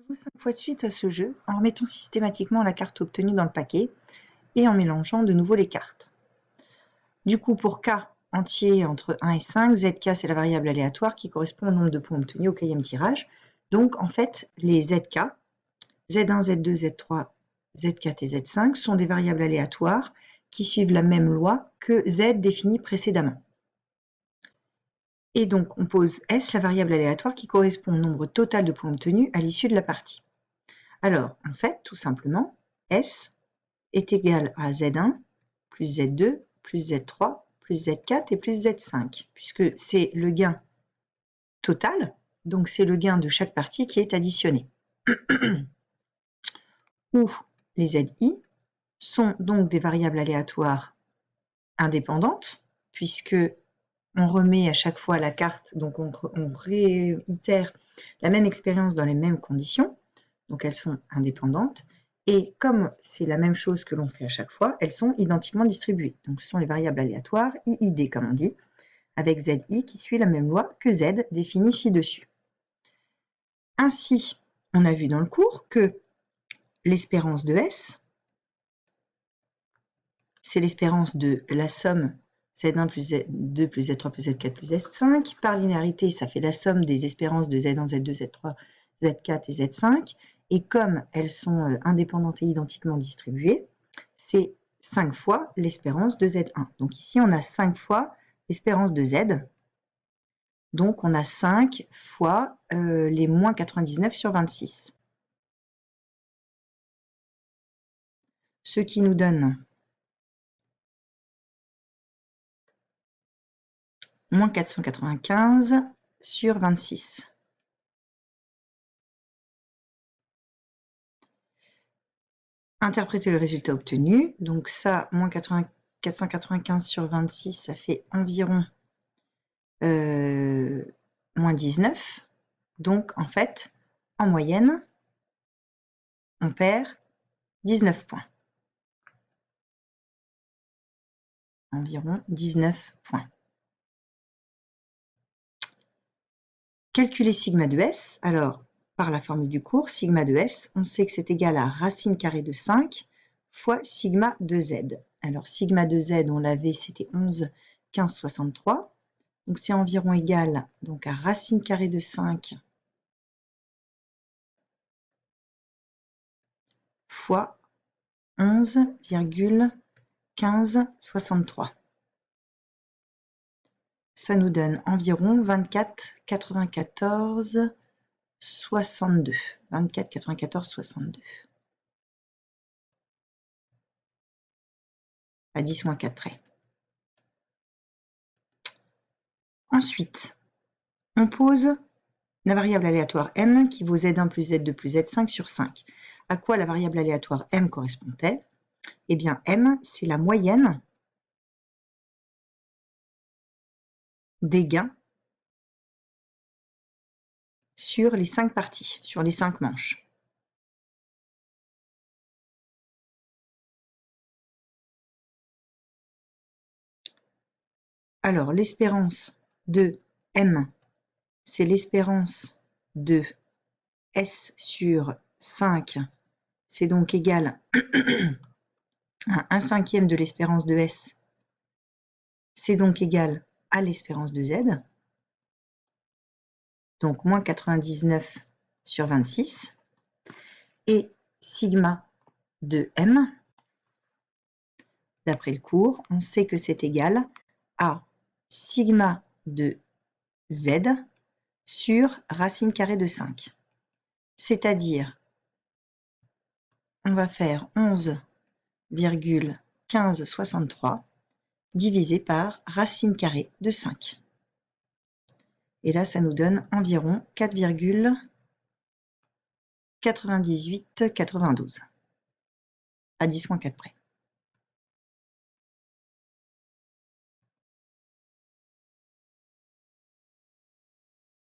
joue 5 fois de suite à ce jeu en remettant systématiquement la carte obtenue dans le paquet et en mélangeant de nouveau les cartes. Du coup, pour K entier entre 1 et 5, ZK c'est la variable aléatoire qui correspond au nombre de points obtenus au 4e tirage. Donc en fait, les ZK, Z1, Z2, Z3, Z4 et Z5 sont des variables aléatoires qui suivent la même loi que Z définie précédemment. Et donc on pose S, la variable aléatoire qui correspond au nombre total de points obtenus à l'issue de la partie. Alors, en fait, tout simplement, S est égal à Z1 plus Z2 plus Z3 plus Z4 et plus Z5, puisque c'est le gain total, donc c'est le gain de chaque partie qui est additionné. Où les ZI sont donc des variables aléatoires indépendantes, puisque on remet à chaque fois la carte, donc on réitère la même expérience dans les mêmes conditions, donc elles sont indépendantes, et comme c'est la même chose que l'on fait à chaque fois, elles sont identiquement distribuées. Donc ce sont les variables aléatoires, IID comme on dit, avec ZI qui suit la même loi que Z définie ci-dessus. Ainsi, on a vu dans le cours que l'espérance de S, c'est l'espérance de la somme Z1 plus Z2 plus Z3 plus Z4 plus Z5. Par linéarité, ça fait la somme des espérances de Z1, Z2, Z3, Z4 et Z5. Et comme elles sont indépendantes et identiquement distribuées, c'est 5 fois l'espérance de Z1. Donc ici, on a 5 fois l'espérance de Z. Donc on a 5 fois les moins 99 sur 26. Ce qui nous donne moins 495 sur 26. Interpréter le résultat obtenu. Donc ça, moins 495 sur 26, ça fait environ moins 19. Donc en fait, en moyenne, on perd 19 points. Environ 19 points. Calculer sigma de S. Alors, par la formule du cours, sigma de S, on sait que c'est égal à racine carrée de 5 fois sigma de Z. Alors, sigma de Z, on l'avait, c'était 11, 15, 63. Donc, c'est environ égal donc, à racine carrée de 5 fois 11,1563. Ça nous donne environ 24,94, 62. 24,94, 62. À 10 moins 4 près. Ensuite, on pose la variable aléatoire m qui vaut Z1 plus Z2 plus Z5 sur 5. À quoi la variable aléatoire m correspond-elle? Eh bien, m, c'est la moyenne des gains sur les 5 parties, sur les 5 manches. Alors, l'espérance de m, c'est l'espérance de S sur 5, c'est donc égal à 1/5 de l'espérance de S, c'est donc égal à l'espérance de Z, donc moins 99 sur 26, et sigma de M, d'après le cours, on sait que c'est égal à sigma de Z sur racine carrée de 5. C'est-à-dire, on va faire 11,1563 divisé par racine carrée de 5. Et là, ça nous donne environ 4,9892 à 10 moins 4 près.